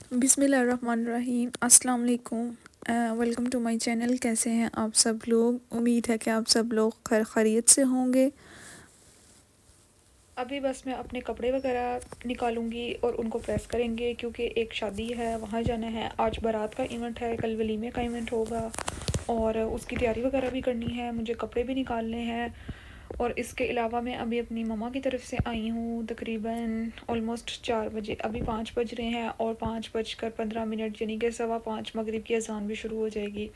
बिस्मिल्लाहिर्रहमानिर्रहीम अस्सलाम वालेकुम। Welcome to my channel. कैसे हैं आप सब लोग? उम्मीद है कि आप सब लोग खैर खैरियत से होंगे। अभी बस मैं अपने कपड़े वगैरह निकालूंगी और उनको प्रेस करेंगे क्योंकि एक शादी है, वहाँ जाना है। आज बारात का इवेंट है, कल वलीमे का इवेंट होगा और उसकी तैयारी वगैरह भी करनी है, मुझे कपड़े भी निकालने हैं। और इसके अलावा मैं अभी अपनी मम्मा की तरफ से आई हूँ तकरीबन ऑलमोस्ट 4 बजे। अभी 5 बज रहे हैं और 5:15 यानी कि 5:15 मगरिब की अजान भी शुरू हो जाएगी।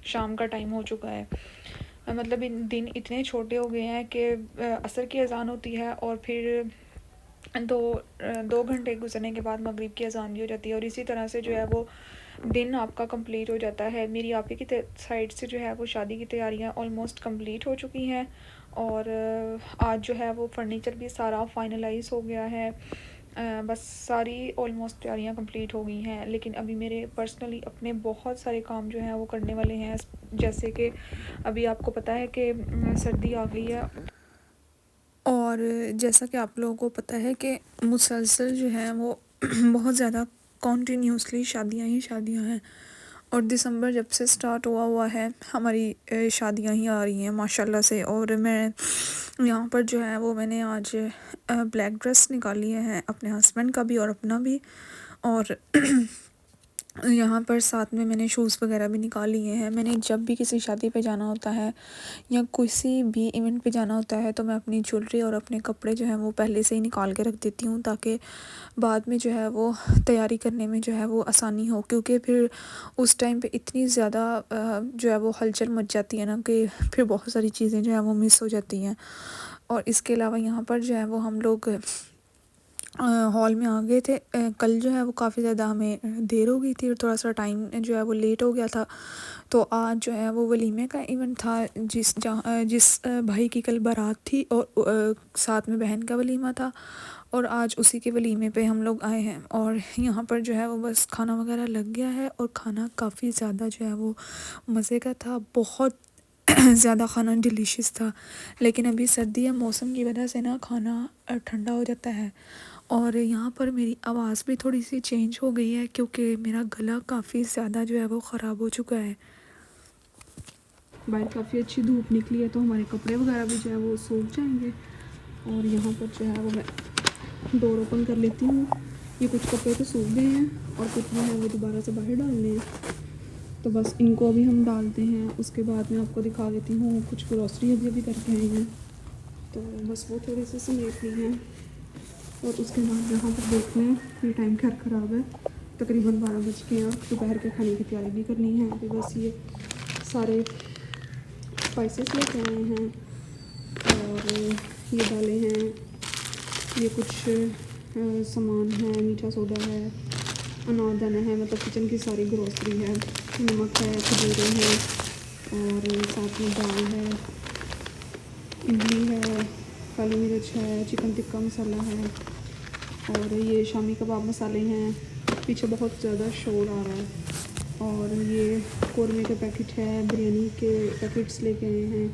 शाम का टाइम हो चुका है। मतलब इन दिन इतने छोटे हो गए हैं कि असर की अजान होती है और फिर दो 2 घंटे गुजरने के बाद मगरिब की अजान भी हो जाती है और इसी तरह से जो है वो दिन आपका कंप्लीट हो जाता है। मेरी आपी की साइड से जो है वो शादी की तैयारियां ऑलमोस्ट कंप्लीट हो चुकी हैं और आज जो है वो फर्नीचर भी सारा फाइनलाइज हो गया है। बस सारी ऑलमोस्ट तैयारियां कंप्लीट हो गई हैं, लेकिन अभी मेरे पर्सनली अपने बहुत सारे काम जो हैं वो करने वाले हैं। जैसे कि अभी आपको पता है कि सर्दी आ गई है और जैसा कि आप लोगों को पता है कि मुसलसल जो है वो बहुत ज़्यादा कॉन्टीन्यूसली शादियां ही शादियां हैं और दिसंबर जब से स्टार्ट हुआ हुआ है हमारी शादियां ही आ रही हैं माशाल्लाह से। और मैं यहाँ पर जो है वो मैंने आज ब्लैक ड्रेस निकाली है अपने हस्बैंड का भी और अपना भी। और यहाँ पर साथ में मैंने शूज़ वगैरह भी निकाल लिए हैं। मैंने जब भी किसी शादी पे जाना होता है या किसी भी इवेंट पे जाना होता है तो मैं अपनी ज्वेलरी और अपने कपड़े जो हैं वो पहले से ही निकाल के रख देती हूँ ताकि बाद में जो है वो तैयारी करने में जो है वो आसानी हो, क्योंकि फिर उस टाइम पे इतनी ज़्यादा जो है वो हलचल मच जाती है ना कि फिर बहुत सारी चीज़ें जो है वो मिस हो जाती हैं। और इसके अलावा यहाँ पर जो है वो हम लोग हॉल में आ गए थे। कल जो है वो काफ़ी ज़्यादा हमें देर हो गई थी और थोड़ा सा टाइम जो है वो लेट हो गया था। तो आज जो है वो वलीमे का इवेंट था जिस भाई की कल बारात थी और साथ में बहन का वलीमा था और आज उसी के वलीमे पे हम लोग आए हैं। और यहाँ पर जो है वो बस खाना वगैरह लग गया है और खाना काफ़ी ज़्यादा जो है वो मज़े का था, बहुत ज़्यादा खाना डिलीशियस था। लेकिन अभी सर्दी है, मौसम की वजह से ना खाना ठंडा हो जाता है। और यहाँ पर मेरी आवाज़ भी थोड़ी सी चेंज हो गई है क्योंकि मेरा गला काफ़ी ज़्यादा जो है वो ख़राब हो चुका है। बाहर काफ़ी अच्छी धूप निकली है तो हमारे कपड़े वगैरह भी जो है वो सूख जाएंगे। और यहाँ पर जो है वो मैं डोर ओपन कर लेती हूँ। ये कुछ कपड़े तो सूख गए हैं और कुछ जो है वो दोबारा से बाहर डालने हैं, तो बस इनको अभी हम डालते हैं। उसके बाद मैं आपको दिखा देती हूँ कुछ ग्रॉसरी अभी करके आए हैं, तो बस वो थोड़े से समेटनी है। और उसके बाद यहाँ पर देख लें ये टाइम खैर ख़राब है, तकरीबन 12 बज के हैं। दोपहर के खाने की तैयारी भी करनी है। अभी बस ये सारे स्पाइसेस लेके आए हैं और ये डाले हैं, ये कुछ सामान है, मीठा सोडा है, अनारदाना है, मतलब किचन की सारी ग्रोसरी है, नमक है, खजूरें हैं और साथ में दाल है, इडली है, काली मिर्च है, चिकन टिक्का मसाला है और ये शामी कबाब मसाले हैं। पीछे बहुत ज़्यादा शोर आ रहा है। और ये कौरमे के पैकेट है, बिरयानी के पैकेट्स लेके आए हैं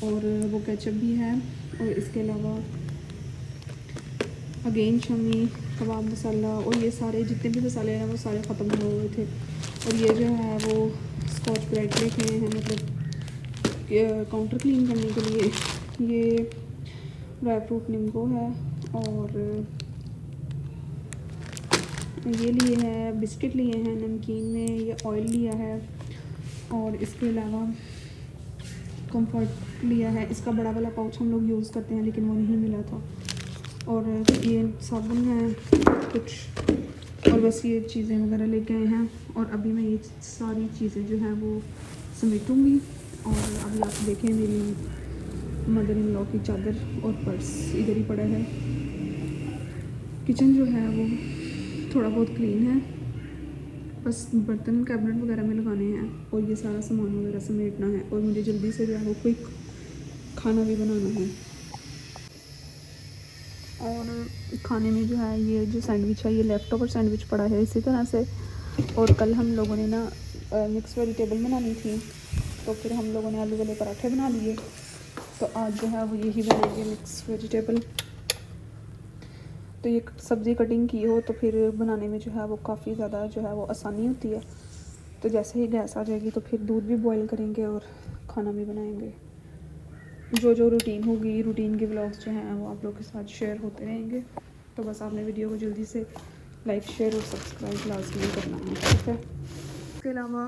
और वो केचप भी है। और इसके अलावा अगेन शामी कबाब मसाला और ये सारे जितने भी मसाले हैं वो सारे ख़त्म हो गए थे। और ये जो है वो स्कॉच ब्राइट लेके आए हैं, मतलब काउंटर क्लीन करने के लिए। ये ड्राई फ्रूट नींबू है और ये लिए है, बिस्किट लिए हैं नमकीन में, ये ऑयल लिया है और इसके अलावा कंफर्ट लिया है। इसका बड़ा वाला पाउच हम लोग यूज़ करते हैं लेकिन वो नहीं मिला था। और ये साबुन है कुछ और बस ये चीज़ें वगैरह लेके आए हैं। और अभी मैं ये सारी चीज़ें जो हैं वो समेटूँगी। और अभी आप देखें मेरी मदर इन लॉ की चादर और पर्स इधर ही पड़ा है। किचन जो है वो थोड़ा बहुत क्लीन है, बस बर्तन कैबिनेट वगैरह में लगाने हैं और ये सारा सामान वगैरह समेटना है। और मुझे जल्दी से जो है वो क्विक खाना भी बनाना है। और खाने में जो है ये जो सैंडविच है ये लेफ़्ट ओवर सैंडविच पड़ा है इसी तरह से। और कल हम लोगों ने ना मिक्स वेजिटेबल बनानी थी तो फिर हम लोगों ने आलू वाले पराठे बना लिए, तो आज जो है वो यही बनाएंगे मिक्स वेजिटेबल। तो ये सब्ज़ी कटिंग की हो तो फिर बनाने में जो है वो काफ़ी ज़्यादा जो है वो आसानी होती है। तो जैसे ही गैस आ जाएगी तो फिर दूध भी बॉईल करेंगे और खाना भी बनाएंगे। जो जो रूटीन होगी, रूटीन के व्लॉग्स जो हैं वो आप लोग के साथ शेयर होते रहेंगे। तो बस आपने वीडियो को जल्दी से लाइक, शेयर और सब्सक्राइब लाजमी करना है, ठीक है। इसके अलावा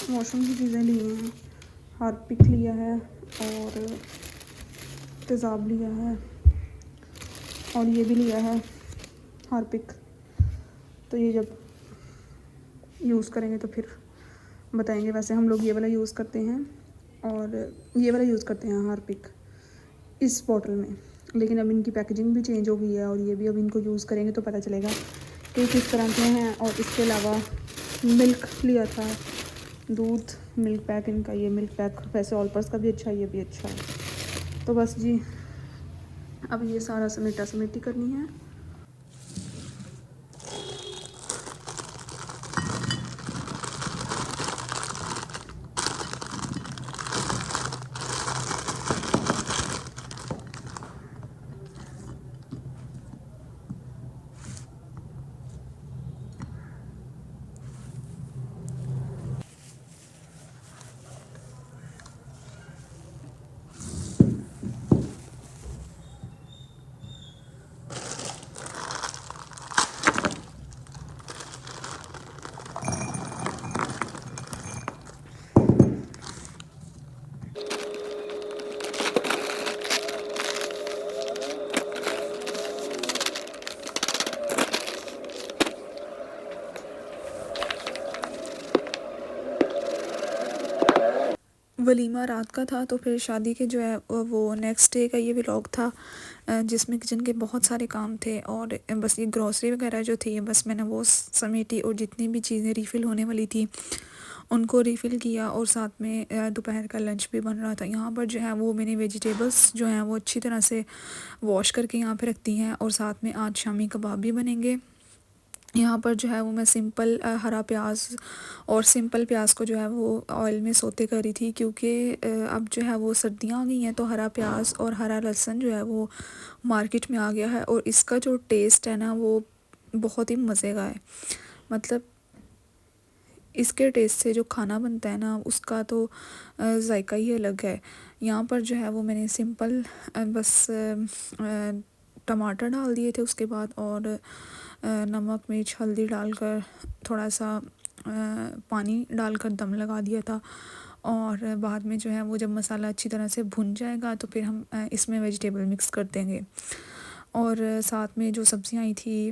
वॉशरूम की चीज़ें ली हैं, हार्पिक लिया है और तेज़ाब लिया है और ये भी लिया है हार्पिक। तो ये जब यूज़ करेंगे तो फिर बताएंगे। वैसे हम लोग ये वाला यूज़ करते हैं और ये वाला यूज़ करते हैं हार्पिक इस बॉटल में, लेकिन अब इनकी पैकेजिंग भी चेंज हो गई है और ये भी अब इनको यूज़ करेंगे तो पता चलेगा कि किस तरह के हैं। और इसके अलावा मिल्क लिया था, दूध, मिल्क पैक इनका, ये मिल्क पैक वैसे ऑलपर्स का भी अच्छा है, ये भी अच्छा है। तो बस जी अब ये सारा समेटा समेटी करनी है। वलीमा रात का था तो फिर शादी के जो है वो नेक्स्ट डे का ये व्लॉग था, जिसमें किचन के बहुत सारे काम थे और बस ये ग्रॉसरी वगैरह जो थी बस मैंने वो समेटी और जितनी भी चीज़ें रीफ़िल होने वाली थी उनको रीफ़िल किया। और साथ में दोपहर का लंच भी बन रहा था। यहाँ पर जो है वो मैंने वेजिटेबल्स जो हैं वो अच्छी तरह से वॉश करके यहाँ पे रखती हैं और साथ में आज शामी कबाब भी बनेंगे। यहाँ पर जो है वो मैं सिंपल हरा प्याज और सिंपल प्याज को जो है वो ऑयल में सोते कर रही थी, क्योंकि अब जो है वो सर्दियाँ आ गई हैं तो हरा प्याज और हरा लहसुन जो है वो मार्केट में आ गया है और इसका जो टेस्ट है ना वो बहुत ही मज़े का है। मतलब इसके टेस्ट से जो खाना बनता है ना उसका तो जायका ही अलग है। यहाँ पर जो है वो मैंने सिंपल बस टमाटर डाल दिए थे उसके बाद और नमक, मिर्च, हल्दी डालकर थोड़ा सा पानी डालकर दम लगा दिया था। और बाद में जो है वो जब मसाला अच्छी तरह से भुन जाएगा तो फिर हम इसमें वेजिटेबल मिक्स कर देंगे। और साथ में जो सब्ज़ियाँ आई थी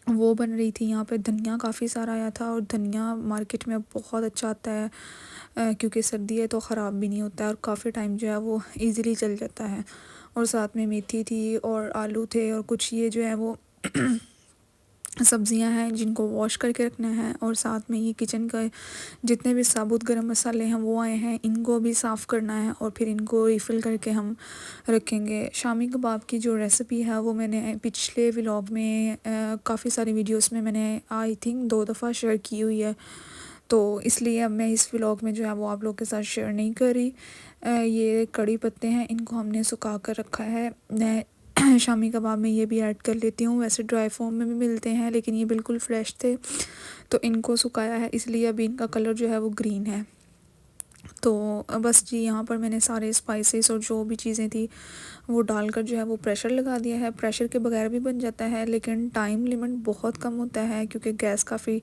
वो बन रही थी। यहाँ पे धनिया काफ़ी सारा आया था और धनिया मार्केट में बहुत अच्छा आता है, क्योंकि सर्दी है तो ख़राब भी नहीं होता है और काफ़ी टाइम जो है वो इजीली चल जाता है। और साथ में मेथी थी और आलू थे और कुछ ये जो है वो सब्ज़ियां हैं जिनको वॉश करके रखना है। और साथ में ये किचन का जितने भी साबुत गरम मसाले हैं वो आए हैं, इनको भी साफ़ करना है और फिर इनको रिफ़िल करके हम रखेंगे। शामी कबाब की जो रेसिपी है वो मैंने पिछले व्लॉग में काफ़ी सारी वीडियोस में मैंने आई थिंक 2 दफ़ा शेयर की हुई है, तो इसलिए अब मैं इस व्लॉग में जो है वो आप लोग के साथ शेयर नहीं कर रही। ये कड़ी पत्ते हैं, इनको हमने सुखा कर रखा है। मैं शामी कबाब में ये भी ऐड कर लेती हूँ। वैसे ड्राई फॉर्म में भी मिलते हैं लेकिन ये बिल्कुल फ्रेश थे तो इनको सुखाया है, इसलिए अभी इनका कलर जो है वो ग्रीन है। तो बस जी यहाँ पर मैंने सारे स्पाइसेस और जो भी चीज़ें थी वो डालकर जो है वो प्रेशर लगा दिया है। प्रेशर के बगैर भी बन जाता है लेकिन टाइम लिमिट बहुत कम होता है क्योंकि गैस काफ़ी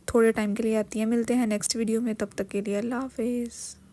थोड़े टाइम के लिए आती है। मिलते हैं नेक्स्ट वीडियो में, तब तक के लिए अल्लाह हाफिज़।